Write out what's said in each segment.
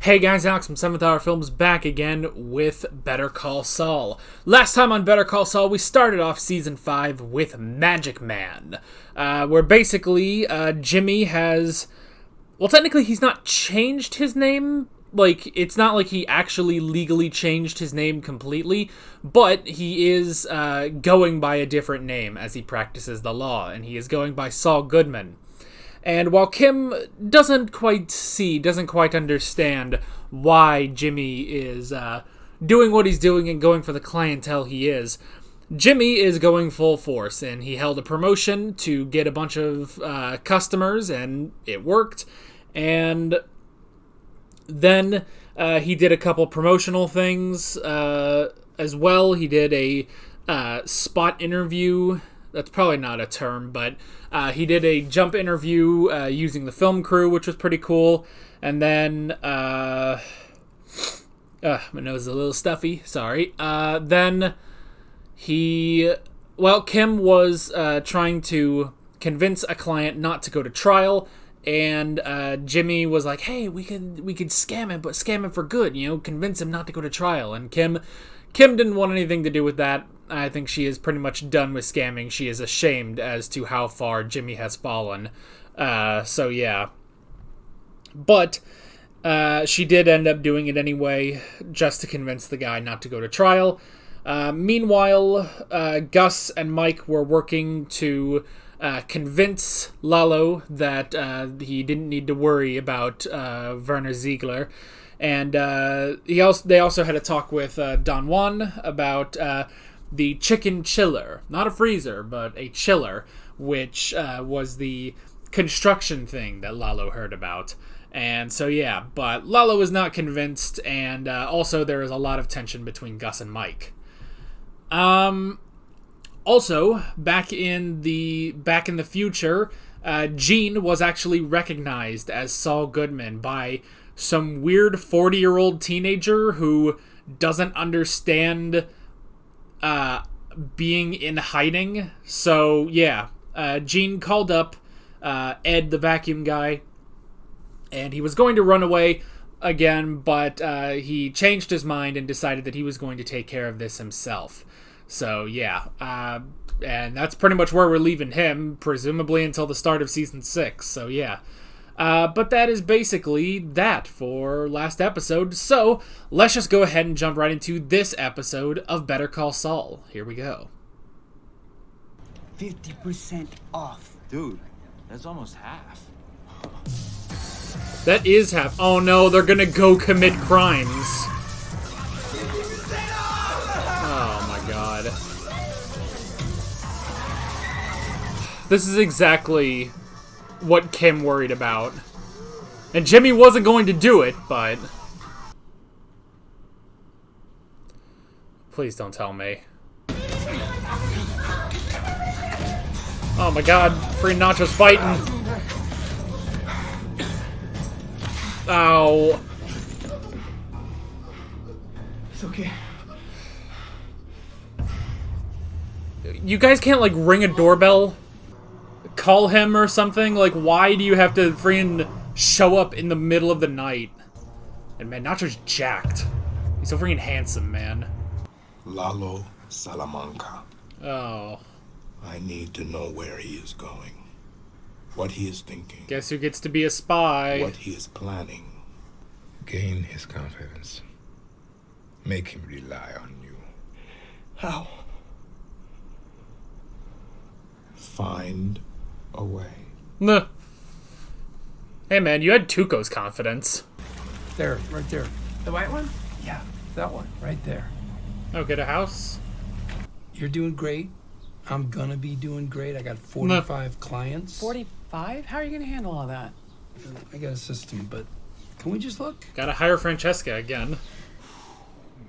Hey guys, Alex from 7th Hour Films back again with Better Call Saul. Last time on Better Call Saul, we started off Season 5 with Magic Man, where basically Jimmy has... Well, technically he's not changed his name. Like, it's not like he actually legally changed his name completely, but he is going by a different name as he practices the law, and he is going by Saul Goodman. And while Kim doesn't quite understand why Jimmy is doing what he's doing and going for the clientele he is, Jimmy is going full force, and he held a promotion to get a bunch of customers, and it worked. And then he did a couple promotional things as well. He did a spot interview. That's probably not a term, but he did a jump interview using the film crew, which was pretty cool. And then, my nose is a little stuffy, sorry. Then Kim was trying to convince a client not to go to trial, and Jimmy was like, hey, we could scam him, but scam him for good, convince him not to go to trial. And Kim didn't want anything to do with that. I think she is pretty much done with scamming. She is ashamed as to how far Jimmy has fallen. So yeah. But she did end up doing it anyway, just to convince the guy not to go to trial. Meanwhile, Gus and Mike were working to convince Lalo that he didn't need to worry about Werner Ziegler. And they also had a talk with Don Juan about the chicken chiller. Not a freezer, but a chiller, which was the construction thing that Lalo heard about. And so, yeah, but Lalo was not convinced, and also there is a lot of tension between Gus and Mike. Also, back in the future, Gene was actually recognized as Saul Goodman by some weird 40-year-old teenager who doesn't understand being in hiding. So, yeah, Gene called up Ed, the vacuum guy, and he was going to run away again, but he changed his mind and decided that he was going to take care of this himself. So, yeah, and that's pretty much where we're leaving him, presumably until the start of Season 6, so yeah. But that is basically that for last episode, so let's just go ahead and jump right into this episode of Better Call Saul. Here we go. 50% off. Dude, that's almost half. That is half. Oh no, they're gonna go commit crimes. Oh my god. This is exactly what Kim worried about. And Jimmy wasn't going to do it, but... Please don't tell me. Oh my god, free Nacho's fighting. Ow. It's okay. You guys can't, like, ring a doorbell? Call him or something? Like, why do you have to freaking show up in the middle of the night? And man, Nacho's jacked. He's so freaking handsome, man. Lalo Salamanca. Oh. I need to know where he is going. What he is thinking. Guess who gets to be a spy? What he is planning. Gain his confidence. Make him rely on you. How? Find a way. Nah. Hey man, you had Tuco's confidence. There, right there. The white one? Yeah, that one, right there. Oh, get a house? You're doing great. I'm gonna be doing great. I got 45 clients. 45? How are you gonna handle all that? I got a system, but can we just look? Gotta hire Francesca again.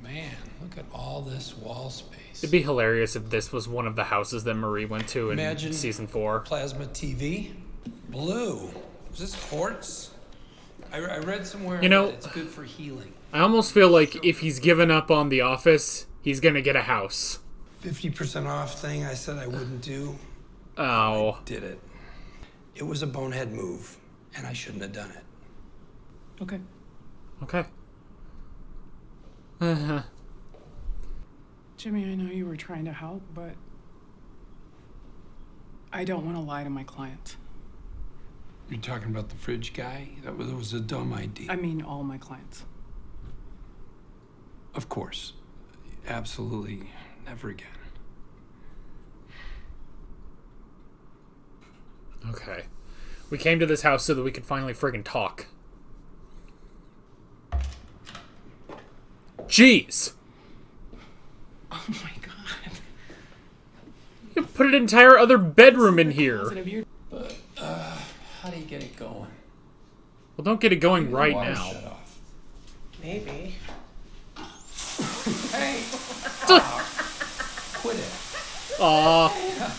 Man, look at all this wall space. It'd be hilarious if this was one of the houses that Marie went to in Imagine Season 4. Plasma TV. Blue. Is this quartz? I read somewhere You know, that it's good for healing. I almost feel like if he's given up on The Office, he's gonna get a house. 50% off thing I said I wouldn't do. Oh. Did it. It was a bonehead move, and I shouldn't have done it. Okay. Okay. Uh-huh. Jimmy, I know you were trying to help, but I don't want to lie to my clients. You're talking about the fridge guy? That was a dumb idea. I mean, all my clients. Of course. Absolutely never again. Okay. We came to this house so that we could finally friggin' talk. Jeez! Oh my god. You put an entire other bedroom in here. But, how do you get it going? Well, don't get it going The right water now. shut off. Maybe. Hey! Quit it. Aw.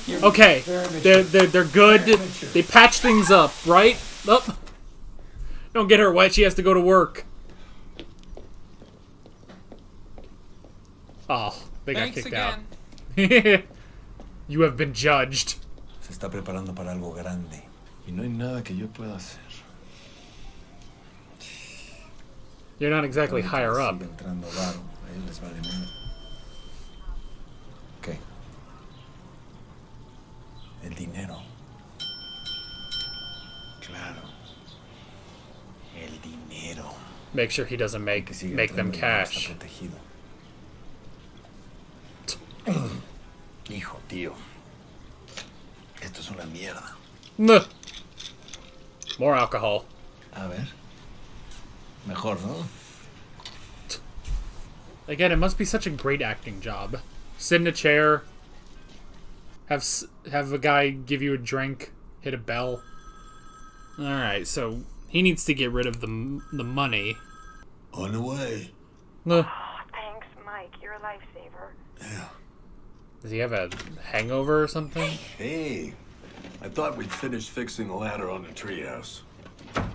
You're Okay. very mature. They're good. Very mature. They patch things up, right? Oh. Don't get her wet. She has to go to work. Oh, they got Thanks kicked again. out. You have been judged. Se está preparando para algo grande. Y no hay nada que yo pueda hacer. You're not exactly higher up. Sigue entrando varo. A ellos les vale menos. ¿Qué? El dinero. Claro. El dinero. Make sure he doesn't make Que sigue them entrando y no cash. está protegido. Hijo, tío. Esto es una mierda. Nuh. More alcohol. A ver. Mejor, ¿no? Again, it must be such a great acting job. Sit in a chair, have a guy give you a drink, hit a bell. All right, so he needs to get rid of the money. On the way. Nuh. Oh, thanks, Mike. You're a lifesaver. Yeah. Does he have a hangover or something? Hey, I thought we'd finished fixing the ladder on the treehouse. Papa!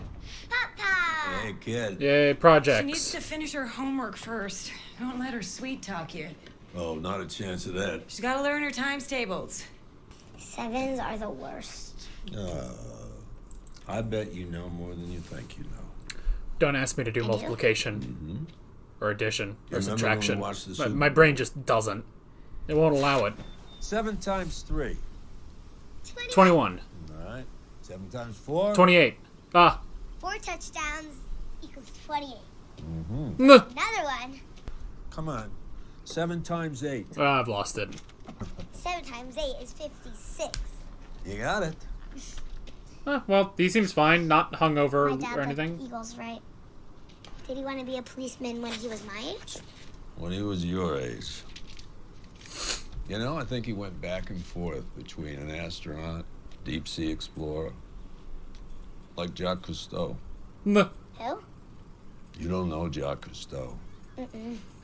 Hey, kid. Yay, She needs projects. to finish her homework first. Don't let her sweet talk you. Oh, not a chance of that. She's got to learn her times tables. Sevens are the worst. I bet you know more than you think you know. Don't ask me to do I do. multiplication or addition or remember when we subtraction. watched the My, Super my brain just doesn't. It won't allow it. 7 times 3. 21. All right. 7 times 4. 28. Ah. 4 touchdowns equals 28. Nuh. Another one. Come on. 7 times 8. Ah, I've lost it. 7 times 8 is 56. You got it. Well, he seems fine. Not hungover My dad or got anything. the Eagles right. Did he want to be a policeman when he was my age? When he was your age. You know, I think he went back and forth between an astronaut, deep sea explorer, like Jacques Cousteau. Nuh. Who? You don't know Jacques Cousteau.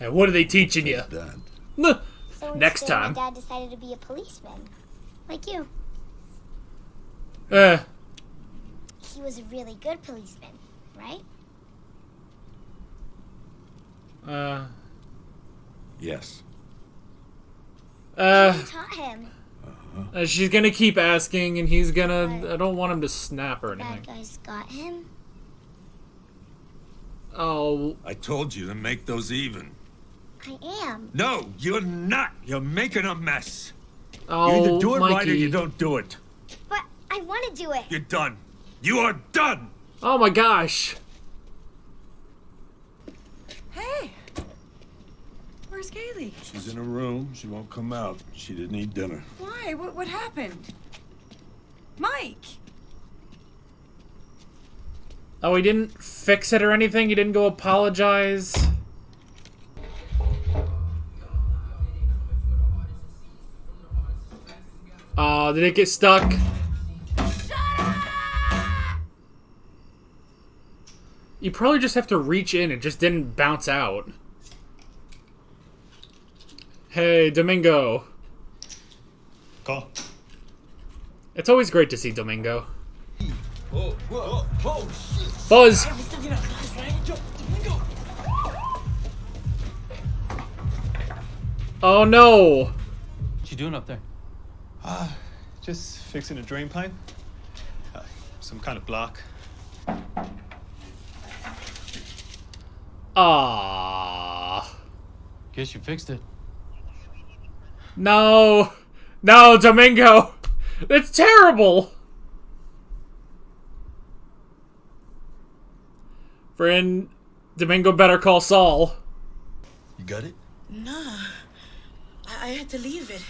And what are they teaching you? Dad. Nuh. So Next instead, time. my dad decided to be a policeman. Like you. He was a really good policeman, right? Yes. You taught him. She's gonna keep asking, and he's gonna. I don't want him to snap or anything. Bad guys got him. Oh, I told you to make those even. I am. No, you're not. You're making a mess. oh, You either do it Mikey. right or you don't do it. But I want to do it. You're done. You are done. Oh my gosh. Hey! Where's Kaylee? She's in her room. She won't come out. She didn't eat dinner. Why? What happened? Mike! Oh, he didn't fix it or anything. He didn't go apologize. Oh, did it get stuck? You probably just have to reach in. It just didn't bounce out. Hey, Domingo. Call. It's always great to see Domingo. Whoa, whoa, whoa, shit. Fuzz! Oh no! What you doing up there? Just fixing a drain pipe. Some kind of block. Ah. Guess you fixed it. No. No, Domingo. It's terrible. Friend, Domingo better call Saul. You got it? Nah. I had to leave it.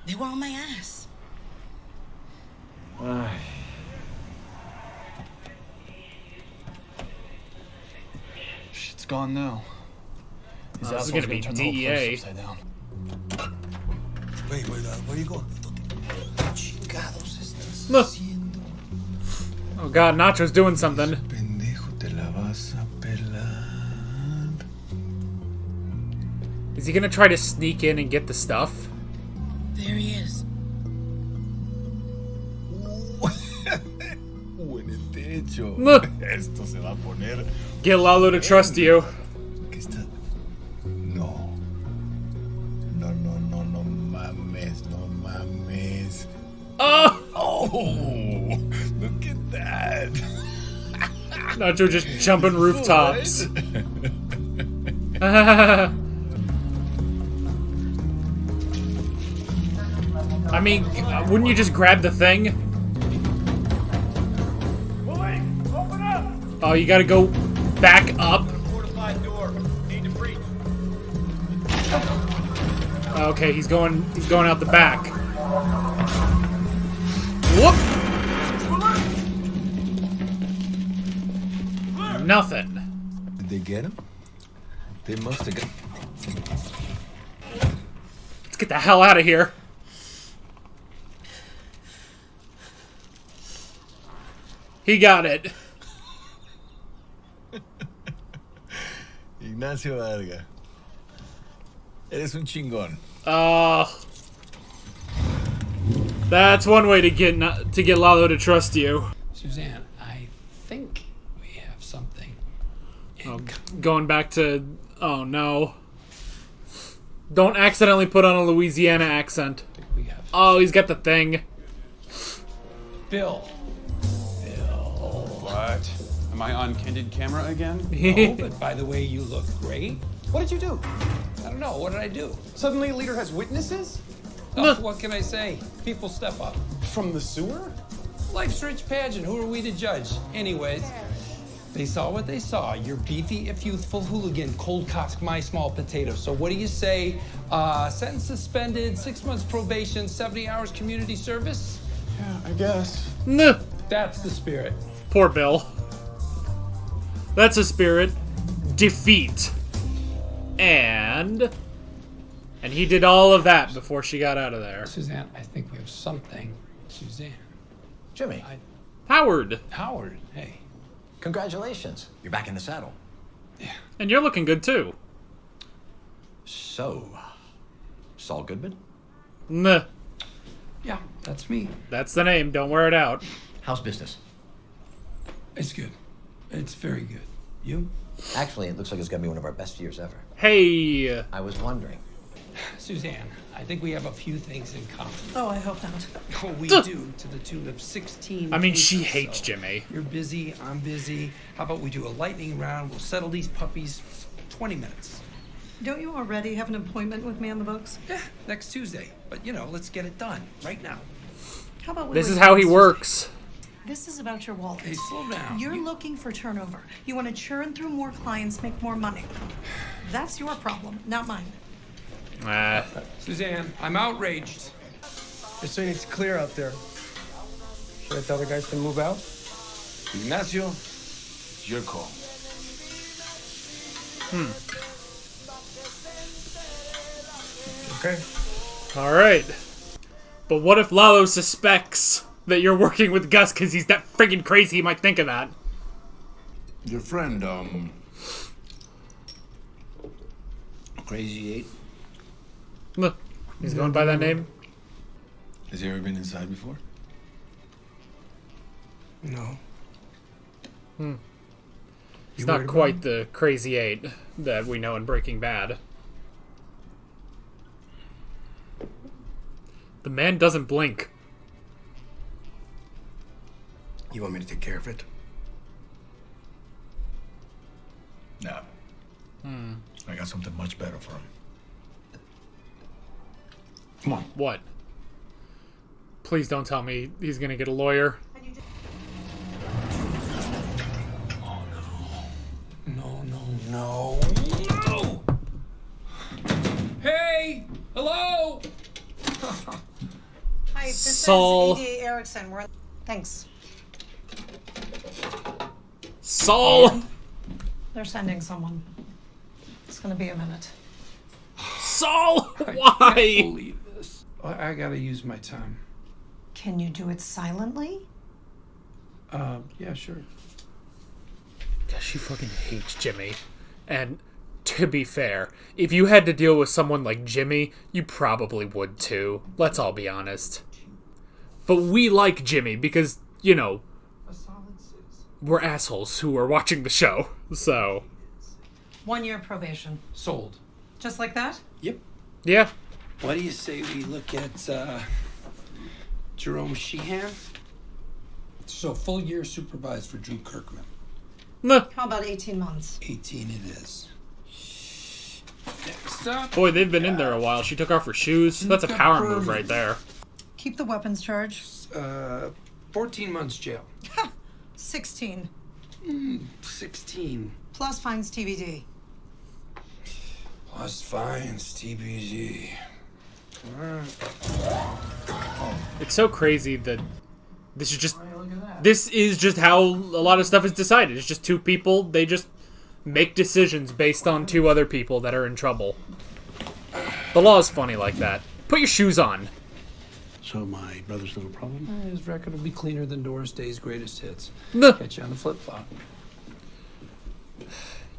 They were on my ass. Shit's gone now. These This is assholes gonna be turn the whole DEA. place upside down. Wait, where you going? Chingados estás Look. haciendo? Oh god, Nacho's doing something. Pendejo, te la vas a pelar. Is he gonna try to sneak in and get the stuff? There he is. En el techo. Look. Esto se va a poner. Get Lalo to trust you. ¿Qué está? No. No mames, no mames. Oh! Oh, look at that. Nacho just jumping rooftops. I mean, wouldn't you just grab the thing? Oh, you gotta go back up. Okay, he's going out the back. Whoop! Nothing. Did they get him? They must have got. Let's get the hell out of here. He got it. Ignacio Varga. Eres un chingón. That's one way to get Lalo to trust you. Suzanne, I think we have something. Oh, going back to... Oh, no. Don't accidentally put on a Louisiana accent. We have Oh, he's got the thing. Bill. What? Am I on candid camera again? Oh, but by the way, you look great. What did you do? I don't know. What did I do? Suddenly a leader has witnesses? Oh, what can I say? People step up. From the sewer? Life's rich pageant. Who are we to judge? Anyways, they saw what they saw. You're beefy, if youthful hooligan, cold-cocked my small potato. So what do you say? Sentence suspended, 6 months probation, 70 hours community service? Yeah, I guess. Nuh. That's the spirit. Poor Bill. That's a spirit. Defeat. And he did all of that before she got out of there. Suzanne, I think we have something. Suzanne. Jimmy, Howard. Howard, hey. congratulations. You're back in the saddle. And you're looking good too. So, Saul Goodman? Nuh. Yeah, that's me. That's the name. Don't wear it out. How's business? It's good. It's very good. You? Actually, it looks like it's gonna be one of our best years ever. Hey. I was wondering. Suzanne, I think we have a few things in common. Oh, I hope not. Oh, we do, to the tune of 16 I mean, she cases, hates so Jimmy. You're busy, I'm busy. How about we do a lightning round? We'll settle these puppies 20 minutes. Don't you already have an appointment with me on the books? Yeah, next Tuesday. But, you know, let's get it done right now. How about we This is wait how till he Tuesday? works. This is about your wallet. Hey, slow down. You're looking for turnover. You want to churn through more clients, make more money. That's your problem, not mine. Suzanne, I'm outraged. They're saying it's clear out there. Should I tell the guys to move out? Ignacio, it's your call. Okay. All right. But what if Lalo suspects that you're working with Gus because he's that friggin' crazy? He might think of that. Your friend, Crazy 8. Look, he's going by that name. Has he ever been inside before? No. He's not quite the Crazy 8 that we know in Breaking Bad. The man doesn't blink. You want me to take care of it? No. I got something much better for him. Come on. What? Please don't tell me he's gonna get a lawyer. No. Hey! Hello! Hi, this Saul. is ADA Erickson. Thanks. Saul! They're sending someone. It's gonna be a minute. Saul! I can't Why? believe this. I gotta use my time. Can you do it silently? Yeah, sure. Gosh, she fucking hates Jimmy. And to be fair, if you had to deal with someone like Jimmy, you probably would too. Let's all be honest. But we like Jimmy because, you know, we're assholes who are watching the show. So, 1 year probation. Sold. Just like that? Yep. yeah. What do you say we look at Jerome Sheehan? So full year supervised for Drew Kirkman. Nah. How about 18 months? 18 it is. Next up. Boy, they've been in there a while. She took off her shoes. That's a power move right there. Keep the weapons charge. 14 months jail. 16. 16. Plus fines TBD. Plus fines, TBG. It's so crazy that this is just how a lot of stuff is decided. It's just two people. They just make decisions based on two other people that are in trouble. The law is funny like that. Put your shoes on. So my brother's no problem? His record will be cleaner than Doris Day's greatest hits. Nah. Catch you on the flip-flop.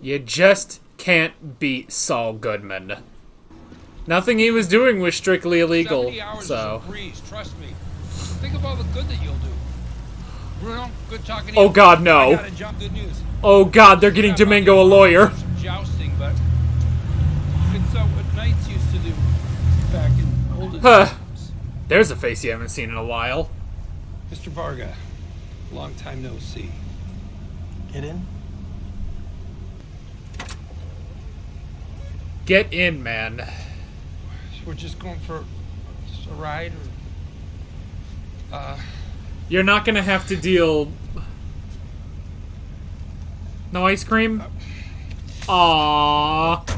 You just can't beat Saul Goodman. Nothing he was doing was strictly illegal, 70 hours so... is a breeze, trust me. Think of all the good that you'll do. Bruno, good talking to Oh you. God, no. I gotta jump. Good news. Oh God, they're getting Domingo a lawyer. Some jousting, but it's what knights used to do back in olden Huh. times. There's a face you haven't seen in a while. Mr. Varga, long time no see. Get in? Get in, man. We're just going for a ride, or You're not gonna have to deal... No ice cream? Aww.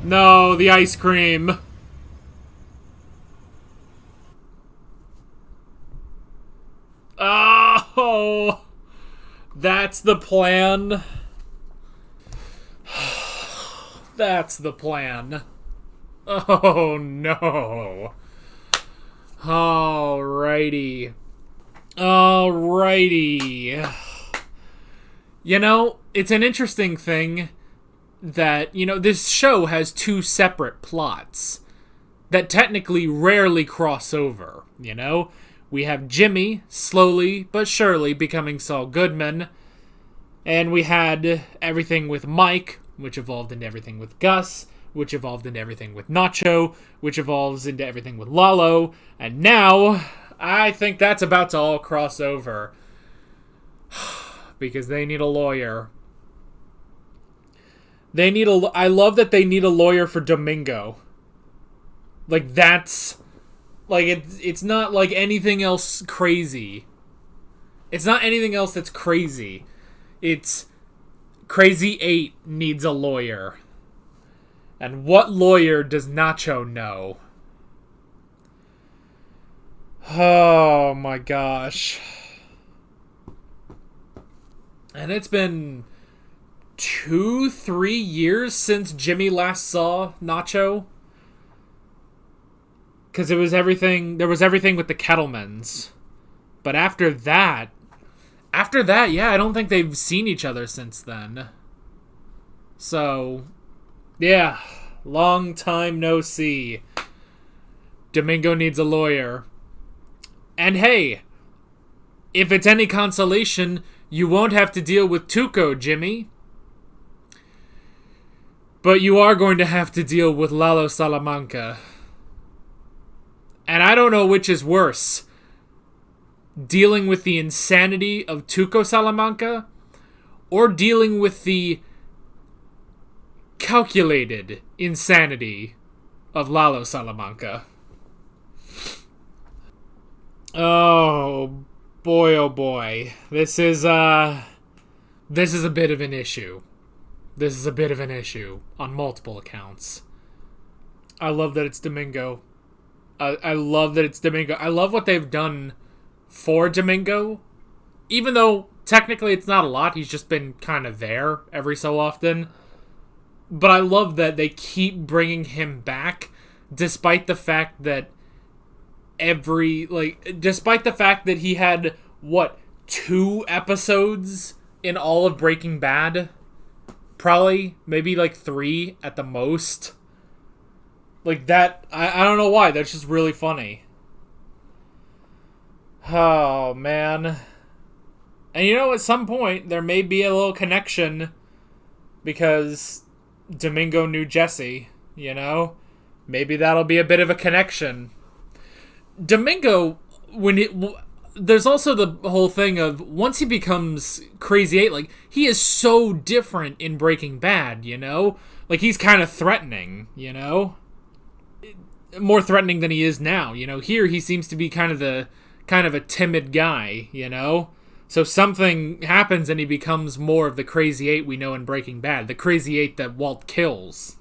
No, the ice cream. Oh, that's the plan. That's the plan. Oh no. Alrighty. Alrighty. You know, it's an interesting thing that, you know, this show has two separate plots that technically rarely cross over, you know? We have Jimmy, slowly but surely becoming Saul Goodman, and we had everything with Mike, which evolved into everything with Gus, which evolved into everything with Nacho, which evolves into everything with Lalo, and now I think that's about to all cross over. Because they need a lawyer. I love that they need a lawyer for Domingo. Like, that's... Like, it's not like anything else crazy. It's not anything else that's crazy. It's... Crazy 8 needs a lawyer. And what lawyer does Nacho know? Oh my gosh. And it's been 2-3 years since Jimmy last saw Nacho. Because there was everything with the Kettlemans. But after that, yeah, I don't think they've seen each other since then. So, yeah, long time no see. Domingo needs a lawyer. And hey, if it's any consolation, you won't have to deal with Tuco, Jimmy. But you are going to have to deal with Lalo Salamanca. And I don't know which is worse. dealing with the insanity of Tuco Salamanca, or dealing with the calculated insanity of Lalo Salamanca. Oh boy. This is a bit of an issue. This is a bit of an issue on multiple accounts. I love that it's Domingo. I love that it's Domingo. I love what they've done for Domingo. Even though technically it's not a lot, he's just been kind of there every so often. But I love that they keep bringing him back despite the fact that despite the fact that he had, 2 episodes in all of Breaking Bad? Probably, maybe 3 at the most. That, I don't know why, that's just really funny. Oh, man. And at some point, there may be a little connection because Domingo knew Jesse, Maybe that'll be a bit of a connection. Domingo, there's also the whole thing of once he becomes Crazy 8, he is so different in Breaking Bad, he's kind of threatening, more threatening than he is now, here he seems to be kind of a timid guy, so something happens and he becomes more of the Crazy 8 we know in Breaking Bad, the Crazy 8 that Walt kills,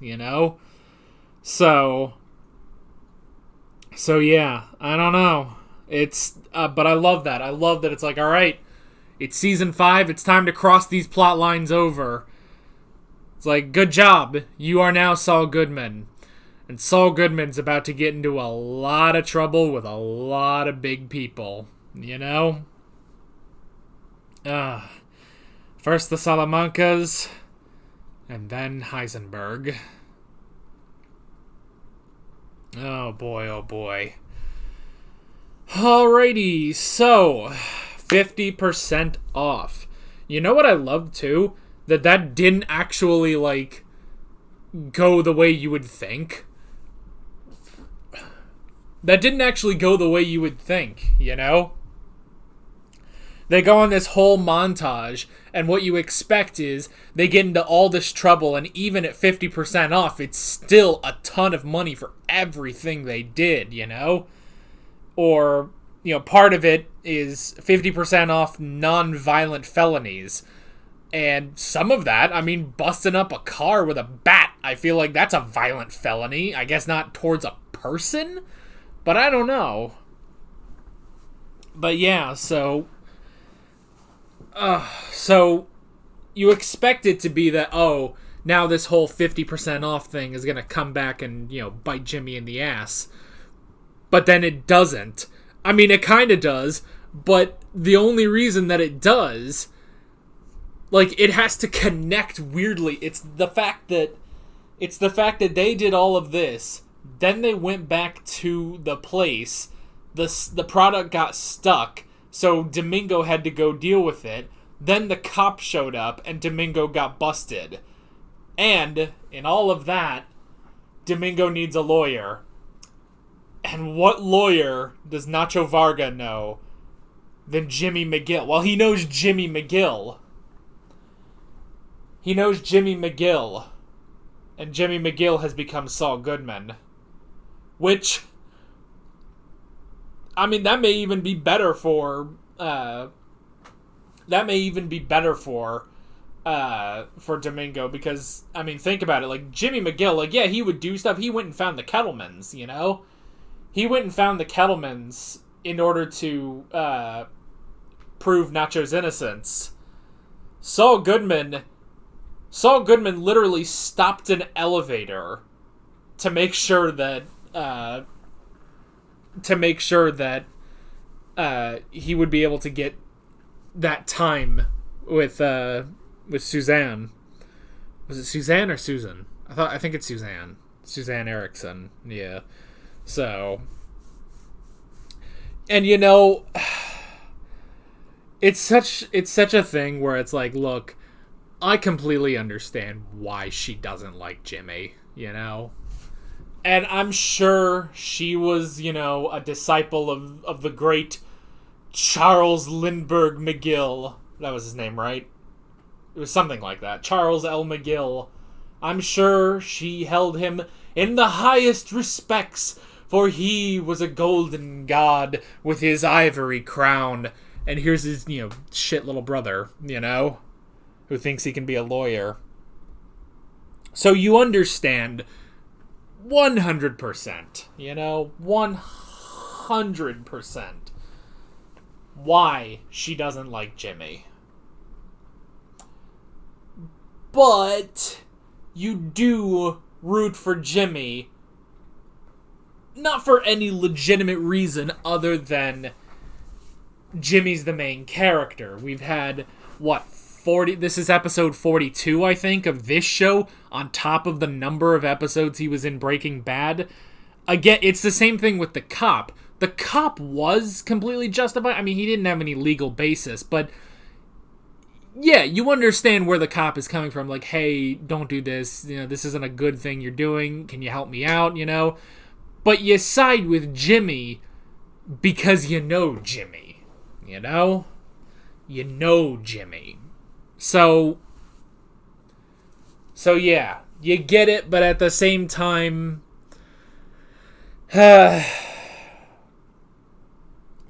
So yeah, I don't know. It's, but I love that. I love that it's all right, it's season 5, it's time to cross these plot lines over. It's good job, you are now Saul Goodman. And Saul Goodman's about to get into a lot of trouble with a lot of big people, First the Salamancas, and then Heisenberg. Oh boy. Alrighty, so 50% off. You know what I love too? That didn't actually go the way you would think. That didn't actually go the way you would think, They go on this whole montage, and what you expect is they get into all this trouble, and even at 50% off, it's still a ton of money for everything they did, Or, part of it is 50% off non-violent felonies. And some of that, busting up a car with a bat, I feel like that's a violent felony. I guess not towards a person, but I don't know. But yeah, so you expect it to be that, now this whole 50% off thing is going to come back and, bite Jimmy in the ass. But then it doesn't. It kind of does, but the only reason that it does, it has to connect weirdly. It's the fact that they did all of this, then they went back to the place, the product got stuck, so Domingo had to go deal with it, then the cop showed up, and Domingo got busted. And, in all of that, Domingo needs a lawyer. And what lawyer does Nacho Varga know than Jimmy McGill? Well, he knows Jimmy McGill. He knows Jimmy McGill. And Jimmy McGill has become Saul Goodman. Which, that may even be better for... for Domingo, because, think about it, Jimmy McGill, yeah, he would do stuff, he went and found the Kettlemans, He went and found the Kettlemans in order to, prove Nacho's innocence. Saul Goodman literally stopped an elevator to make sure that, he would be able to get that time with Suzanne. Was it Suzanne or Susan? I think it's Suzanne. Suzanne Erickson. Yeah. So, and it's such a thing where it's look, I completely understand why she doesn't like Jimmy, And I'm sure she was, a disciple of the great Charles Lindbergh McGill. That was his name, right? It was something like that. Charles L. McGill. I'm sure she held him in the highest respects, for he was a golden god with his ivory crown. And here's his, shit little brother, who thinks he can be a lawyer. So you understand 100%, 100% why she doesn't like Jimmy. But you do root for Jimmy, not for any legitimate reason other than Jimmy's the main character. We've had, 40... This is episode 42, I think, of this show, on top of the number of episodes he was in Breaking Bad. Again, it's the same thing with the cop. The cop was completely justified. I mean, he didn't have any legal basis, but yeah, you understand where the cop is coming from. Like, hey, don't do this. This isn't a good thing you're doing. Can you help me out, But you side with Jimmy because you know Jimmy, You know Jimmy. So yeah, you get it, but at the same time, but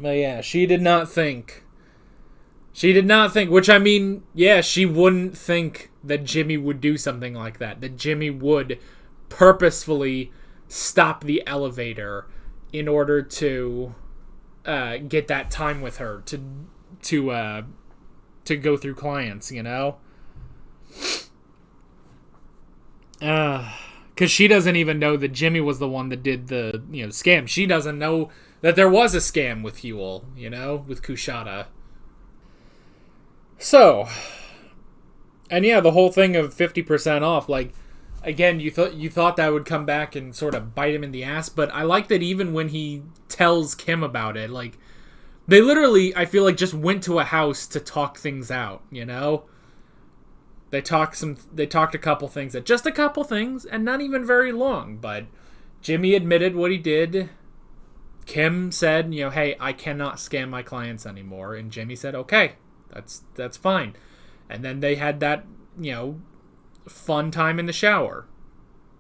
yeah, she did not think, which I mean, yeah, she wouldn't think that Jimmy would do something like that Jimmy would purposefully stop the elevator in order to get that time with her, to go through clients, because she doesn't even know that Jimmy was the one that did the, scam. She doesn't know that there was a scam with Huel, with Kushada. So, and yeah, the whole thing of 50% off, like, again, you thought that would come back and sort of bite him in the ass, but I like that even when he tells Kim about it, like, they literally, I feel like, just went to a house to talk things out, They talked a couple things, and not even very long, but Jimmy admitted what he did. Kim said, hey, I cannot scam my clients anymore, and Jimmy said, okay, that's fine. And then they had that, fun time in the shower,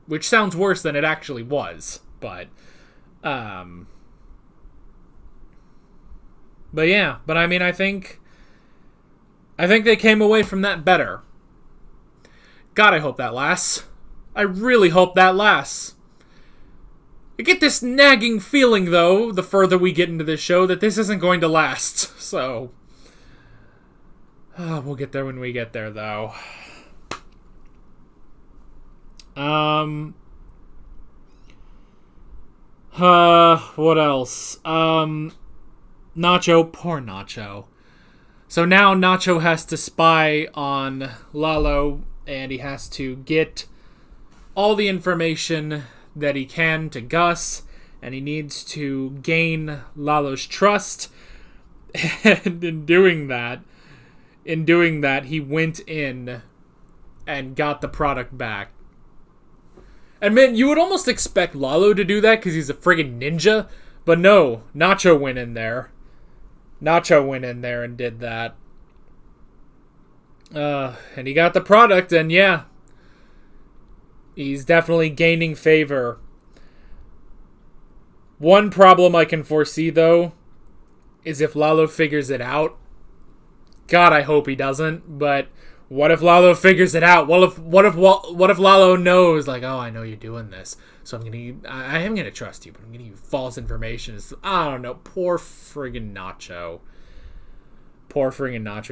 which sounds worse than it actually was, but yeah, but I mean, I think they came away from that better. God, I hope that lasts. I really hope that lasts. I get this nagging feeling, though, the further we get into this show, that this isn't going to last. So, we'll get there when we get there, though. What else? Nacho, poor Nacho. So now Nacho has to spy on Lalo, and he has to get all the information that he can to Gus, and he needs to gain Lalo's trust. And in doing that, he went in and got the product back. And man, you would almost expect Lalo to do that because he's a friggin' ninja, but no, Nacho went in there. And did that. And he got the product, and yeah, he's definitely gaining favor. One problem I can foresee, though, is if Lalo figures it out. God, I hope he doesn't, but what if Lalo figures it out? What if Lalo knows, like, oh, I know you're doing this, so I am gonna trust you, but I'm gonna give you false information. I don't know. Poor friggin' Nacho.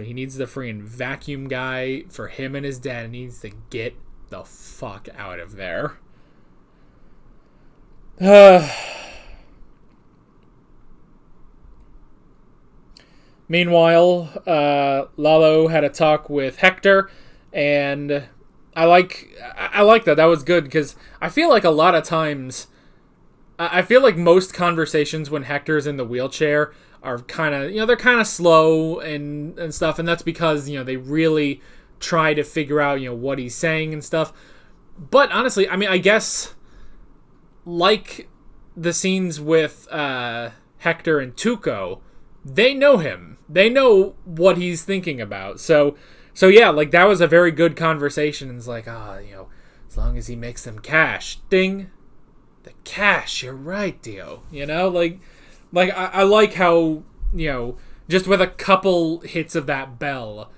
He needs the friggin' vacuum guy for him and his dad, and he needs to get the fuck out of there. Meanwhile, Lalo had a talk with Hector, and I like that. That was good, because I feel like a lot of times, I feel like most conversations when Hector's in the wheelchair are kind of, they're kind of slow and stuff, and that's because, they really try to figure out, what he's saying and stuff. But honestly, I mean, I guess, like the scenes with Hector and Tuco, they know him. They know what he's thinking about. So yeah, like, that was a very good conversation. And it's like, you know, as long as he makes them cash. Ding. The cash, you're right, Dio. You know, like I like how, you know, just with a couple hits of that bell,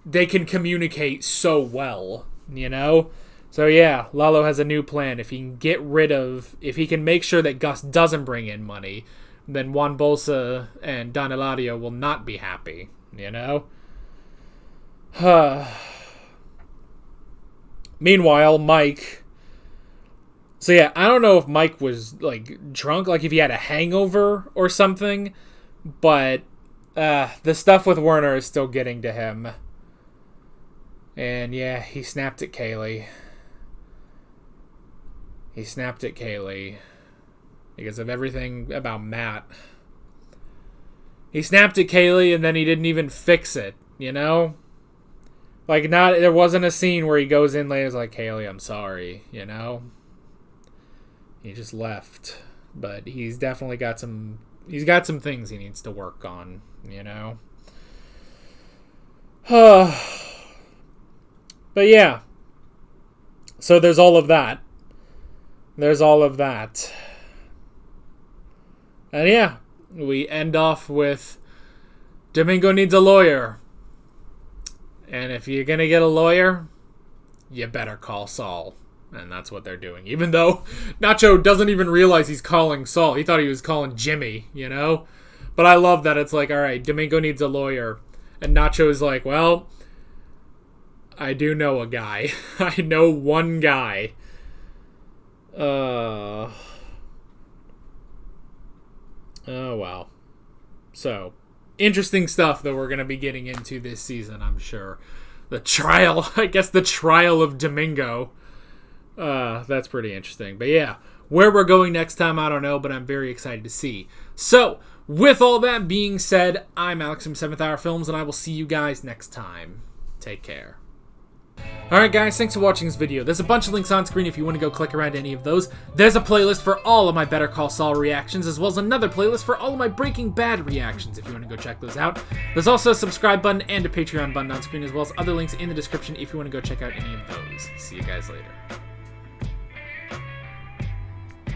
they can communicate so well, you know? So yeah, Lalo has a new plan. If he can make sure that Gus doesn't bring in money, then Juan Bolsa and Don Eladio will not be happy, you know? Meanwhile, Mike... So yeah, I don't know if Mike was, like, drunk, like if he had a hangover or something, but the stuff with Werner is still getting to him. And yeah, he snapped at Kaylee. He snapped at Kaylee because of everything about Matt. He snapped at Kaylee and then he didn't even fix it, you know? Like, there wasn't a scene where he goes in later, like, Kaylee, I'm sorry, you know? He just left. But he's definitely got some things he needs to work on, you know? But yeah. So there's all of that. And yeah, we end off with Domingo needs a lawyer. And if you're going to get a lawyer, you better call Saul. And that's what they're doing. Even though Nacho doesn't even realize he's calling Saul. He thought he was calling Jimmy, you know? But I love that it's like, all right, Domingo needs a lawyer. And Nacho is like, well, I do know a guy. I know one guy. Oh, wow. So, interesting stuff that we're going to be getting into this season, I'm sure. The trial of Domingo. That's pretty interesting. But yeah, where we're going next time, I don't know, but I'm very excited to see. So, with all that being said, I'm Alex from 7th Hour Films, and I will see you guys next time. Take care. Alright guys, thanks for watching this video. There's a bunch of links on screen if you want to go click around any of those. There's a playlist for all of my Better Call Saul reactions, as well as another playlist for all of my Breaking Bad reactions if you want to go check those out. There's also a subscribe button and a Patreon button on screen, as well as other links in the description if you want to go check out any of those. See you guys later.